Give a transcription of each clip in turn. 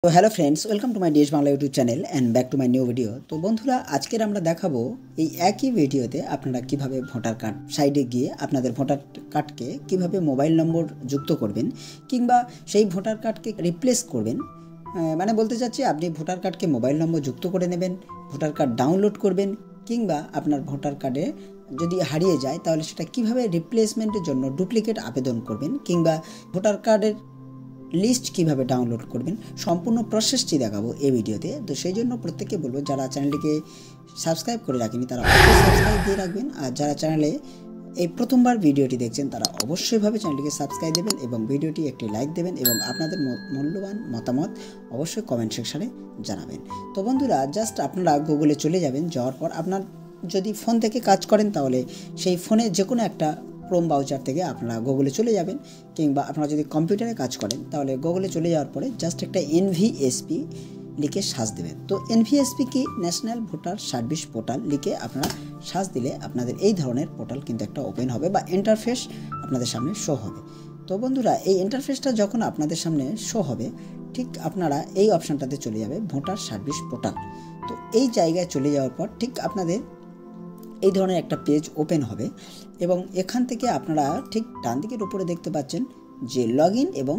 তো hello friends, welcome to my DS Bangla YouTube channel and back to my new video. তো বন্ধুরা, আজকের আমরা দেখাবো এই একই ভিডিওতে আপনারা কিভাবে ভোটার কার্ড সাইডে গিয়ে আপনাদের ভোটার কার্ডকে কিভাবে মোবাইল নম্বর যুক্ত করবেন কিংবা সেই ভোটার কার্ডকে রিপ্লেস করবেন। মানে বলতে চাচ্ছি, আপনি ভোটার কার্ডকে মোবাইল নম্বর যুক্ত করে নেবেন, ভোটার কার্ড ডাউনলোড করবেন, কিংবা আপনার ভোটার কার্ডে যদি হারিয়ে যায় তাহলে সেটা কিভাবে রিপ্লেসমেন্টের জন্য ডুপ্লিকেট আবেদন করবেন, কিংবা ভোটার কার্ডের লিস্ট কিভাবে ডাউনলোড করবেন, সম্পূর্ণ প্রসেসটি দেখাবো এই ভিডিওতে। তো সেই জন্য প্রত্যেককে বলবো, যারা চ্যানেলটিকে সাবস্ক্রাইব করে রাখেনি তারা অবশ্যই সাবস্ক্রাইব দিয়ে রাখবেন, আর যারা চ্যানেলে এই প্রথমবার ভিডিওটি দেখছেন তারা অবশ্যইভাবে চ্যানেলটিকে সাবস্ক্রাইব দেবেন এবং ভিডিওটি একটি লাইক দেবেন এবং আপনাদের মূল্যবান মতামত অবশ্যই কমেন্ট সেকশানে জানাবেন। তো বন্ধুরা, জাস্ট আপনারা গুগলে চলে যাবেন। যাওয়ার পর আপনার যদি ফোন থেকে কাজ করেন তাহলে সেই ফোনে যে কোনো একটা ক্রোম ব্রাউজার থেকে আপনারা গুগলে চলে যাবেন, কিংবা আপনারা যদি কম্পিউটারে কাজ করেন তাহলে গুগলে চলে যাওয়ার পরে জাস্ট একটা এনভিএসপি লিখে সার্চ দেবেন। তো এনভিএসপি কি, ন্যাশনাল ভোটার সার্ভিস পোর্টাল লিখে আপনারা সার্চ দিলে আপনাদের এই ধরনের পোর্টাল কিন্তু একটা ওপেন হবে বা ইন্টারফেস আপনাদের সামনে শো হবে। তো বন্ধুরা, এই ইন্টারফেসটা যখন আপনাদের সামনে শো হবে, ঠিক আপনারা এই অপশানটাতে চলে যাবে, ভোটার সার্ভিস পোর্টাল। তো এই জায়গায় চলে যাওয়ার পর ঠিক আপনাদের এই ধরনের একটা পেজ ওপেন হবে এবং এখান থেকে আপনারা ঠিক ডান দিকের উপরে দেখতে পাচ্ছেন যে লগ ইন এবং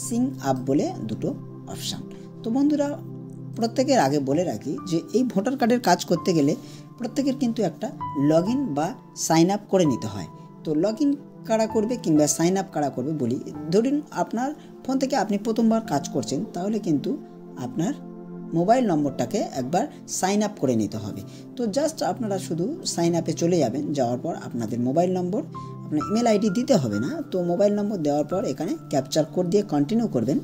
সিং আপ বলে দুটো অপশান। তো বন্ধুরা, প্রত্যেকের আগে বলে রাখি যে এই ভোটার কার্ডের কাজ করতে গেলে প্রত্যেকের কিন্তু একটা লগ ইন বা সাইন আপ করে নিতে হয়। তো লগ ইন কারা করবে কিংবা সাইন আপ কারা করবে বলি। ধরুন আপনার ফোন থেকে আপনি প্রথমবার কাজ করছেন, তাহলে কিন্তু আপনার মোবাইল নম্বরটাকে একবার সাইন আপ করে নিতে হবে। তো জাস্ট আপনারা শুধু সাইন আপে চলে যাবেন। যাওয়ার পর আপনাদের মোবাইল নম্বর, আপনার ইমেল আইডি দিতে হবে না। তো মোবাইল নম্বর দেওয়ার পর এখানে ক্যাপচার কোড দিয়ে কন্টিনিউ করবেন।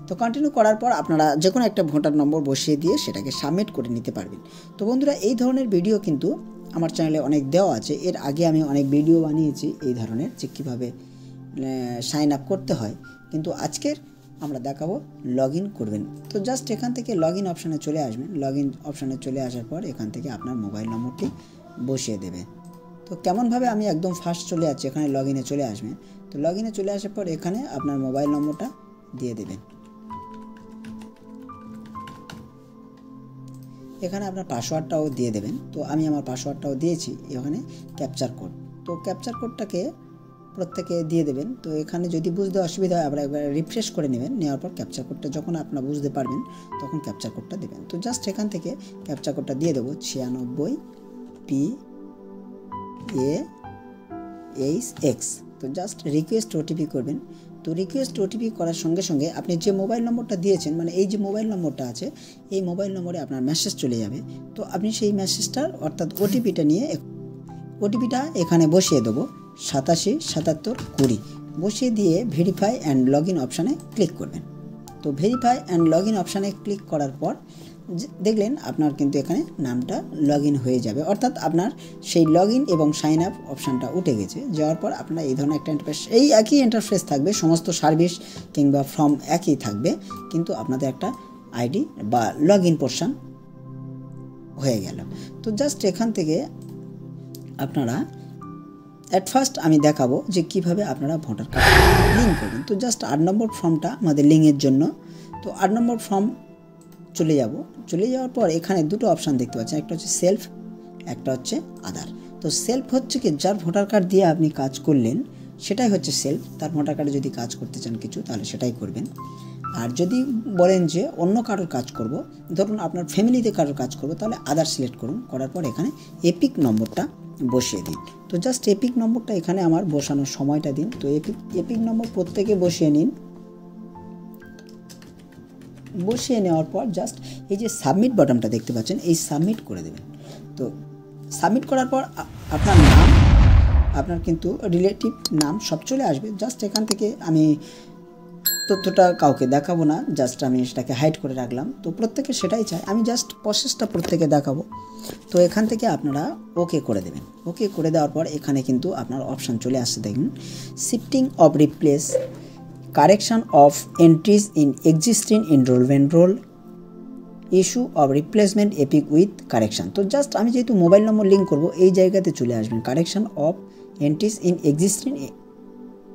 তো কন্টিনিউ করার পর আপনারা যে কোনো একটা ভোটার নম্বর বসিয়ে দিয়ে সেটাকে সাবমিট করে নিতে পারবেন। তো বন্ধুরা, এই ধরনের ভিডিও কিন্তু আমার চ্যানেলে অনেক দেওয়া আছে। এর আগে আমি অনেক ভিডিও বানিয়েছি এই ধরনের, যে কীভাবে সাইন আপ করতে হয়, কিন্তু আজকের আমরা দেখাবো লগ ইন করবেন। তো জাস্ট এখান থেকে লগ ইন অপশানে চলে আসবেন। লগ ইন অপশানে চলে আসার পর এখান থেকে আপনার মোবাইল নম্বরটি বসিয়ে দেবেন। তো কেমনভাবে আমি একদম ফার্স্ট চলে যাচ্ছি, এখানে লগ ইনে চলে আসবেন। তো লগ ইনে চলে আসার পর এখানে আপনার মোবাইল নম্বরটা দিয়ে দেবেন। এখানে আপনার পাসওয়ার্ডটাও দিয়ে দেবেন। তো আমি আমার পাসওয়ার্ডটাও দিয়েছি। এখানে ক্যাপচার কোড, তো ক্যাপচার কোডটাকে প্রত্যেকে দিয়ে দেবেন। তো এখানে যদি বুঝতে অসুবিধা হয় আপনারা একবার রিফ্রেশ করে নেবেন। নেওয়ার পর ক্যাপচার কোডটা যখন আপনারা বুঝতে পারবেন তখন ক্যাপচার কোডটা দেবেন। তো জাস্ট এখান থেকে ক্যাপচার কোডটা দিয়ে দেবো 96PAHX। তো জাস্ট রিকোয়েস্ট ওটিপি করবেন। তো রিকোয়েস্ট ওটিপি করার সঙ্গে সঙ্গে আপনি যে মোবাইল নম্বরটা দিয়েছেন, মানে এই যে মোবাইল নম্বরটা আছে, এই মোবাইল নম্বরে আপনার মেসেজ চলে যাবে। তো আপনি সেই মেসেজটার অর্থাৎ ওটিপিটা নিয়ে ওটিপিটা এখানে বসিয়ে দেবো 877720 বসিয়ে দিয়ে ভেরিফাই অ্যান্ড লগ ইন অপশানে ক্লিক করবেন। তো ভেরিফাই অ্যান্ড লগ ইন অপশানে ক্লিক করার পর দেখলেন আপনার কিন্তু এখানে নামটা লগ ইন হয়ে যাবে, অর্থাৎ আপনার সেই লগ ইন এবং সাইন আপ অপশানটা উঠে গেছে। যাওয়ার পর আপনার এই ধরনের একটা ইন্টারফেস, এই একই ইন্টারফেস থাকবে, সমস্ত সার্ভিস কিংবা ফর্ম একই থাকবে, কিন্তু আপনাদের একটা আইডি বা লগ ইন পোর্শন হয়ে গেল। তো জাস্ট এখান থেকে আপনারা অ্যাট ফার্স্ট আমি দেখাবো যে কিভাবে আপনারা ভোটার কার্ড লিঙ্ক করবেন। তো জাস্ট 8 নম্বর ফর্মটা আমাদের লিঙ্কের জন্য। তো 8 নম্বর ফর্ম চলে যাওয়ার পর এখানে দুটো অপশান দেখতে পাচ্ছেন, একটা হচ্ছে সেলফ, একটা হচ্ছে আদার। তো সেলফ হচ্ছে কি, যার ভোটার কার্ড দিয়ে আপনি কাজ করলেন সেটাই হচ্ছে সেলফ। তার ভোটার কার্ডে যদি কাজ করতে চান কিছু, তাহলে সেটাই করবেন। আর যদি বলেন যে অন্য কারোর কাজ করব, ধরুন আপনার ফ্যামিলিতে কারোর কাজ করব, তাহলে আদার সিলেক্ট করুন। করার পর এখানে এপিক নম্বরটা বসিয়ে দিন। তো জাস্ট এপিক নম্বরটা এখানে আমার বসানোর সময়টা দিন। তো এপিক নম্বর প্রত্যেকে বসিয়ে নিন। বসিয়ে নেওয়ার পর জাস্ট এই যে সাবমিট বাটনটা দেখতে পাচ্ছেন, এই সাবমিট করে দেবেন। তো সাবমিট করার পর আপনার নাম, আপনার কিন্তু রিলেটিভ নাম সব চলে আসবে। জাস্ট এখান থেকে আমি তথ্যটা কাউকে দেখাবো না, জাস্ট আমি সেটাকে হাইড করে রাখলাম। তো প্রত্যেকে সেটাই চায়, আমি জাস্ট প্রসেসটা প্রত্যেকে দেখাবো। তো এখান থেকে আপনারা ওকে করে দেবেন। ওকে করে দেওয়ার পর এখানে কিন্তু আপনার অপশান চলে আসছে, দেখুন, shifting of replace, correction of entries in existing enrolment roll, issue of replacement EPIC with correction. তো জাস্ট আমি যেহেতু মোবাইল নম্বর লিঙ্ক করব, এই জায়গাতে চলে আসবেন, correction of entries in existing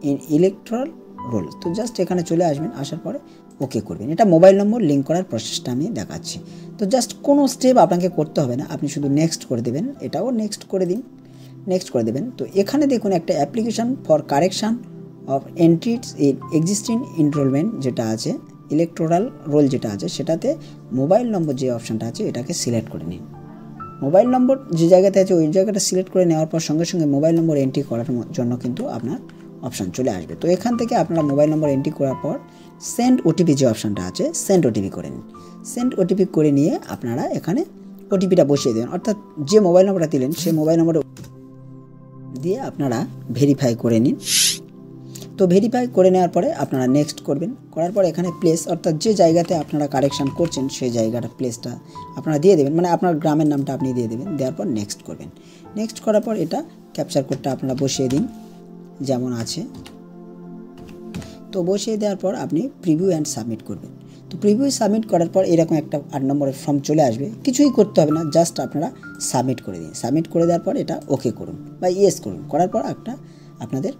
in electoral roll. তো জাস্ট এখানে চলে আসবেন, আসার পরে ওকে করবেন। এটা মোবাইল নম্বর লিঙ্ক করার প্রসেসটা আমি দেখাচ্ছি। তো জাস্ট কোনো স্টেপ আপনাকে করতে হবে না, আপনি শুধু নেক্সট করে দেবেন। এটাও নেক্সট করে দিন, নেক্সট করে দেবেন। তো এখানে দেখুন একটা application for correction of entries in existing enrolment যেটা আছে, ইলেকটোরাল রোল যেটা আছে, সেটাতে মোবাইল নম্বর যে অপশানটা আছে এটাকে সিলেক্ট করে নিন। মোবাইল নম্বর যে জায়গাতে আছে ওই জায়গাটা সিলেক্ট করে নেওয়ার পর সঙ্গে সঙ্গে মোবাইল নম্বর এন্ট্রি করার জন্য কিন্তু আপনার অপশান চলে আসবে। তো এখান থেকে আপনারা মোবাইল নম্বর এন্ট্রি করার পর সেন্ড ওটিপি যে অপশানটা আছে সেন্ড ওটিপি করে নিন। সেন্ড ওটিপি করে নিয়ে আপনারা এখানে ওটিপিটা বসিয়ে দেবেন, অর্থাৎ যে মোবাইল নম্বরটা দিলেন সেই মোবাইল নম্বর দিয়ে আপনারা ভেরিফাই করে নিন। তো ভেরিফাই করে নেওয়ার পরে আপনারা নেক্সট করবেন। করার পর এখানে প্লেস, অর্থাৎ যে জায়গাতে আপনারা কারেকশান করছেন সেই জায়গাটা প্লেসটা আপনারা দিয়ে দেবেন, মানে আপনার গ্রামের নামটা আপনি দিয়ে দেবেন। দেওয়ার পর নেক্সট করবেন। নেক্সট করার পর এটা ক্যাপচার কোডটা আপনারা বসিয়ে দিন যেমন আছে। তো বসিয়ে দেওয়ার পর আপনি প্রিভিউ অ্যান্ড সাবমিট করবেন। তো প্রিভিউ সাবমিট করার পর এরকম একটা 8 নম্বরের ফর্ম চলে আসবে। কিছুই করতে হবে না, জাস্ট আপনারা সাবমিট করে দিন। সাবমিট করে দেওয়ার পর এটা ওকে করুন বা ইয়েস করুন। করার পর একটা আপনাদের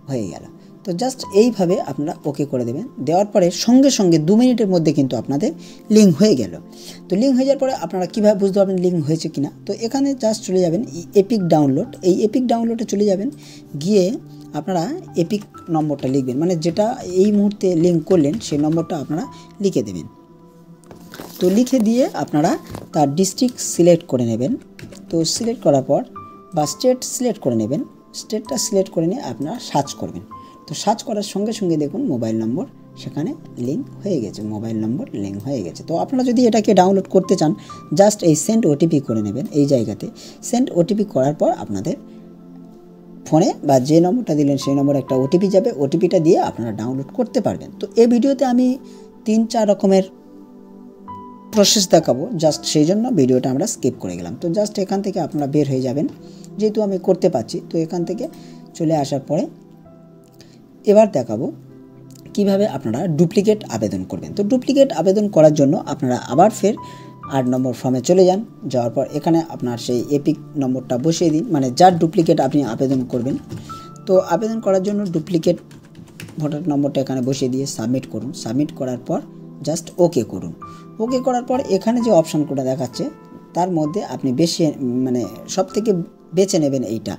হয়ে গেল। তো জাস্ট এইভাবে আপনারা ওকে করে দেবেন। দেওয়ার পরে সঙ্গে সঙ্গে 2 মিনিটের মধ্যে কিন্তু আপনাদের লিঙ্ক হয়ে গেল। তো লিঙ্ক হয়ে যাওয়ার পরে আপনারা কীভাবে বুঝতে পারবেন লিঙ্ক হয়েছে কিনা, তো এখানে জাস্ট চলে যাবেন এপিক ডাউনলোড। এই এপিক ডাউনলোডে চলে যাবেন, গিয়ে আপনারা এপিক নম্বরটা লিখবেন, মানে যেটা এই মুহূর্তে লিঙ্ক করলেন সেই নম্বরটা আপনারা লিখে দেবেন। তো লিখে দিয়ে আপনারা তার ডিস্ট্রিক্ট সিলেক্ট করে নেবেন। তো সিলেক্ট করার পর বা স্টেট সিলেক্ট করে নেবেন। স্টেটটা সিলেক্ট করে নিয়ে আপনারা সার্চ করবেন। তো সার্চ করার সঙ্গে সঙ্গে দেখুন মোবাইল নম্বর সেখানে লিঙ্ক হয়ে গেছে, মোবাইল নম্বর লিঙ্ক হয়ে গেছে। তো আপনারা যদি এটাকে ডাউনলোড করতে চান জাস্ট এই সেন্ড ওটিপি করে নেবেন। এই জায়গাতে সেন্ড ওটিপি করার পর আপনাদের ফোনে বা যে নম্বরটা দিলেন সেই নম্বরে একটা ওটিপি যাবে, ওটিপিটা দিয়ে আপনারা ডাউনলোড করতে পারবেন। তো এই ভিডিওতে আমি 3-4 রকমের প্রসেস দেখাবো, জাস্ট সেই জন্য ভিডিওটা আমরা স্কিপ করে গেলাম। তো জাস্ট এখান থেকে আপনারা বের হয়ে যাবেন, যেহেতু আমি করতে পারছি। তো এখান থেকে চলে আসার পরে এবার দেখাবো কিভাবে আপনারা ডুপ্লিকেট আবেদন করবেন। তো ডুপ্লিকেট আবেদন করার জন্য আপনারা আবার ফের 8 নম্বর ফর্মে চলে যান। যাওয়ার পর এখানে আপনার সেই এপিক নম্বরটা বসিয়ে দিন, মানে যার ডুপ্লিকেট আপনি আবেদন করবেন। তো আবেদন করার জন্য ডুপ্লিকেট ভোটার নম্বরটা এখানে বসিয়ে দিয়ে সাবমিট করুন। সাবমিট করার পর জাস্ট ওকে করুন। ওকে করার পর এখানে যে অপশানগুলো দেখাচ্ছে তার মধ্যে আপনি বেশি মানে সব থেকে বেছে নেবেন এইটা,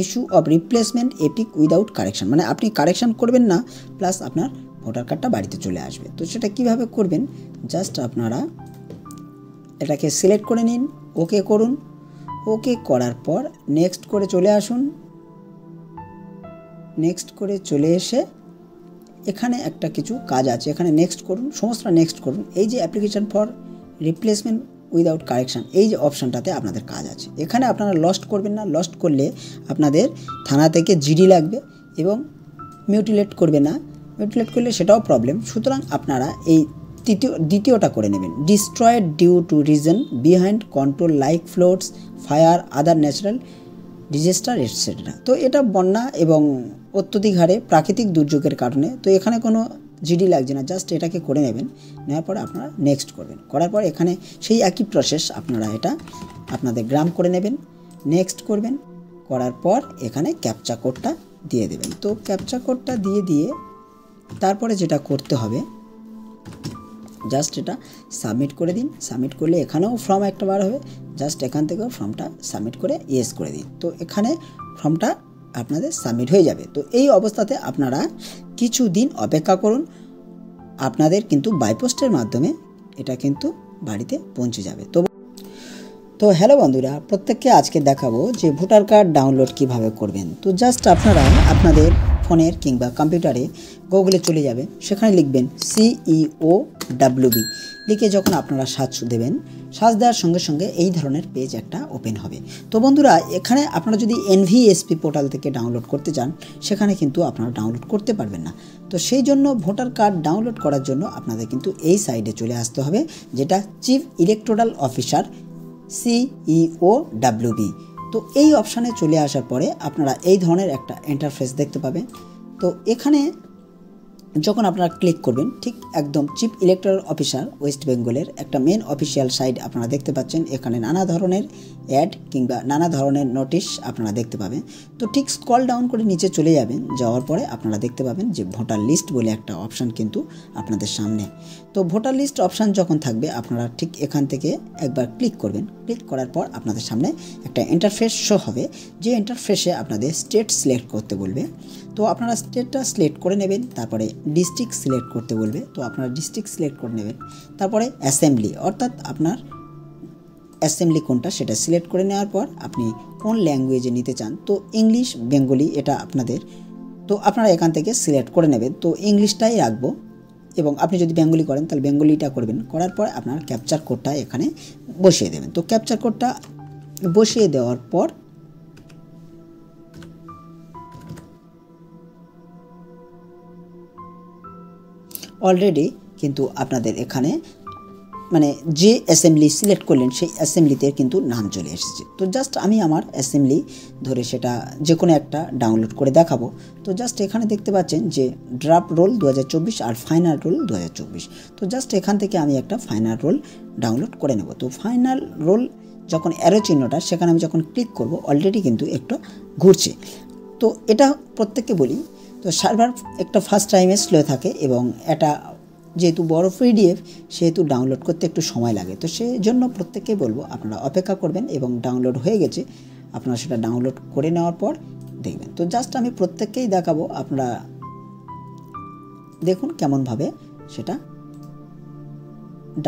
issue of replacement epic without correction, মানে আপনি কারেকশান করবেন না প্লাস আপনার ভোটার কার্ডটা বাড়িতে চলে আসবে। তো সেটা কিভাবে করবেন, জাস্ট আপনারা এটাকে সিলেক্ট করে নিন, ওকে করুন। ওকে করার পর নেক্সট করে চলে আসুন। নেক্সট করে চলে এসে এখানে একটা কিছু কাজ আছে, এখানে নেক্সট করুন, সমস্তটা নেক্সট করুন। এই যে application for replacement without correction এই যে অপশানটাতে আপনাদের কাজ আছে। এখানে আপনারা লস্ট করবেন না, লস্ট করলে আপনাদের থানা থেকে জিডি লাগবে এবং মিউটিলেট করবে না, মিউটিলেট করলে সেটাও প্রবলেম। সুতরাং আপনারা এই দ্বিতীয়টা করে নেবেন, destroyed due to reason behind control like floods, fire, other natural disaster etcetera. তো এটা বন্যা এবং অত্যধিক হারে প্রাকৃতিক দুর্যোগের কারণে। তো এখানে কোনো জিডি লাগছে না, জাস্ট এটাকে করে নেবেন। নেওয়ার পরে আপনারা নেক্সট করবেন। করার পর এখানে সেই একই প্রসেস আপনারা এটা আপনাদের গ্রাম করে নেবেন, নেক্সট করবেন। করার পর এখানে ক্যাপচা কোডটা দিয়ে দেবেন। তো ক্যাপচা কোডটা দিয়ে তারপরে যেটা করতে হবে জাস্ট এটা সাবমিট করে দিন। সাবমিট করলে এখানেও ফর্ম একটা বার হবে, জাস্ট এখান থেকেও ফর্মটা সাবমিট করে ইয়েস করে দিন। তো এখানে ফর্মটা আপনাদের সাবমিট হয়ে যাবে। তো এই অবস্থাতে আপনারা কিছু দিন অপেক্ষা করুন, আপনাদের কিন্তু বাইপোস্টের মাধ্যমে এটা কিন্তু বাড়িতে পৌঁছে যাবে। তো হ্যালো বন্ধুরা, প্রত্যেককে আজকে দেখাবো যে ভোটার কার্ড ডাউনলোড কিভাবে করবেন। তো জাস্ট আপনারা আপনাদের ফোনের কিংবা কম্পিউটারে গুগলে চলে যাবেন, সেখানে লিখবেন CEOWB লিখে যখন আপনারা সার্চ দেবেন, সার্চ দেওয়ার সঙ্গে সঙ্গে এই ধরনের পেজ একটা ওপেন হবে। তো বন্ধুরা, এখানে আপনারা যদি NVSP পোর্টাল থেকে ডাউনলোড করতে চান সেখানে কিন্তু আপনারা ডাউনলোড করতে পারবেন না। তো সেই জন্য ভোটার কার্ড ডাউনলোড করার জন্য আপনাদের কিন্তু এই সাইডে চলে আসতে হবে, যেটা চিফ ইলেকটোরাল অফিসার CEOWB। তো এই অপশানে চলে আসার পরে আপনারা এই ধরনের একটা ইন্টারফেস দেখতে পাবেন। তো এখানে যখন আপনারা ক্লিক করবেন ঠিক একদম চিফ ইলেকটোরাল অফিসার ওয়েস্ট বেঙ্গলের একটা মেন অফিসিয়াল সাইট আপনারা দেখতে পাচ্ছেন। এখানে নানা ধরনের অ্যাড কিংবা নানা ধরনের নোটিশ আপনারা দেখতে পাবেন। তো ঠিক স্ক্রল ডাউন করে নিচে চলে যাবেন, যাওয়ার পরে আপনারা দেখতে পাবেন যে ভোটার লিস্ট বলে একটা অপশান কিন্তু আপনাদের সামনে। তো ভোটার লিস্ট অপশান যখন থাকবে আপনারা ঠিক এখান থেকে একবার ক্লিক করবেন। ক্লিক করার পর আপনাদের সামনে একটা ইন্টারফেস শো হবে, যে ইন্টারফেসে আপনাদের স্টেট সিলেক্ট করতে বলবে। তো আপনারা স্টেটটা সিলেক্ট করে নেবেন, তারপরে ডিস্ট্রিক্ট সিলেক্ট করতে বলবে, তো আপনারা ডিস্ট্রিক্ট সিলেক্ট করে নেবেন। তারপরে অ্যাসেম্বলি, অর্থাৎ আপনার অ্যাসেম্বলি কোনটা সেটা সিলেক্ট করে নেওয়ার পর আপনি কোন ল্যাঙ্গুয়েজে নিতে চান, তো ইংলিশ বেঙ্গলি এটা আপনাদের, তো আপনারা এখান থেকে সিলেক্ট করে নেবেন। তো ইংলিশটাই রাখবো, এবং আপনি যদি বেঙ্গলি করেন তাহলে বেঙ্গলিটা করবেন। করার পর আপনার ক্যাপচার কোডটা এখানে বসিয়ে দেবেন। তো ক্যাপচার কোডটা বসিয়ে দেওয়ার পর অলরেডি কিন্তু আপনাদের এখানে মানে যে অ্যাসেম্বলি সিলেক্ট করলেন সেই অ্যাসেম্বলিতে কিন্তু নাম চলে এসেছে। তো জাস্ট আমি আমার অ্যাসেম্বলি ধরে সেটা যে কোনো একটা ডাউনলোড করে দেখাবো। তো জাস্ট এখানে দেখতে পাচ্ছেন যে ড্রাফট রোল 2024 আর ফাইনাল রোল 2024। তো জাস্ট এখান থেকে আমি একটা ফাইনাল রোল ডাউনলোড করে নেব। তো ফাইনাল রোল যখন অ্যারো চিহ্নটা সেখানে আমি যখন ক্লিক করব অলরেডি কিন্তু একটু ঘুরছে। তো এটা প্রত্যেককে বলি, তো সার্ভার একটা ফার্স্ট টাইমে স্লো থাকে এবং এটা যেহেতু বড় পিডিএফ সেহেতু ডাউনলোড করতে একটু সময় লাগে। তো সেই জন্য প্রত্যেককেই বলবো আপনারা অপেক্ষা করবেন, এবং ডাউনলোড হয়ে গেছে আপনারা সেটা ডাউনলোড করে নেওয়ার পর দেখবেন। তো জাস্ট আমি প্রত্যেককেই দেখাবো, আপনারা দেখুন কেমনভাবে সেটা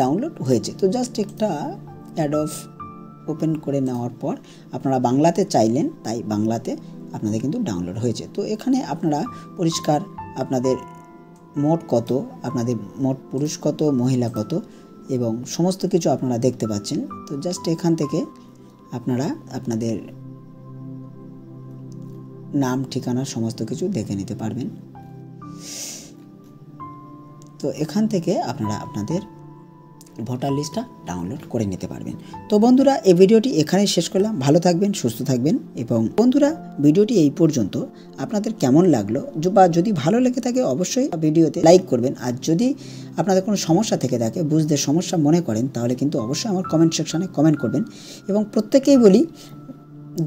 ডাউনলোড হয়েছে। তো জাস্ট একটা অ্যাডব ওপেন করে নেওয়ার পর আপনারা বাংলাতে চাইলেন তাই বাংলাতে আপনাদের কিন্তু ডাউনলোড হয়েছে। তো এখানে আপনারা পরিষ্কার আপনাদের মোট কত, আপনাদের মোট পুরুষ কত, মহিলা কত এবং সমস্ত কিছু আপনারা দেখতে পাচ্ছেন। তো জাস্ট এখান থেকে আপনারা আপনাদের নাম, ঠিকানা সমস্ত কিছু দেখে নিতে পারবেন। তো এখান থেকে আপনারা আপনাদের ভোটার লিস্টটা ডাউনলোড করে নিতে পারবেন। তো বন্ধুরা এই ভিডিওটি এখানেই শেষ করলাম। ভালো থাকবেন, সুস্থ থাকবেন, এবং বন্ধুরা ভিডিওটি এই পর্যন্ত আপনাদের কেমন লাগলো বা যদি ভালো লেগে থাকে অবশ্যই ভিডিওতে লাইক করবেন। আর যদি আপনাদের কোনো সমস্যা থেকে থাকে, বুঝতে সমস্যা মনে করেন, তাহলে কিন্তু অবশ্যই আমার কমেন্ট সেকশানে কমেন্ট করবেন। এবং প্রত্যেকেই বলি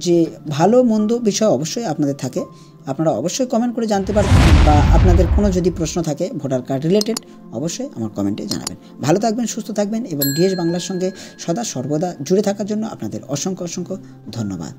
যে ভালো মন্দ বিষয় অবশ্যই আপনাদের থাকে, আপনারা অবশ্যই কমেন্ট করে জানতে পারবেন, বা আপনাদের কোনো যদি প্রশ্ন থাকে ভোটার কার্ড রিলেটেড অবশ্যই আমার কমেন্টে জানাবেন। ভালো থাকবেন, সুস্থ থাকবেন, এবং ডিএস বাংলার সঙ্গে সদা সর্বদা জুড়ে থাকার জন্য আপনাদের অসংখ্য অসংখ্য ধন্যবাদ।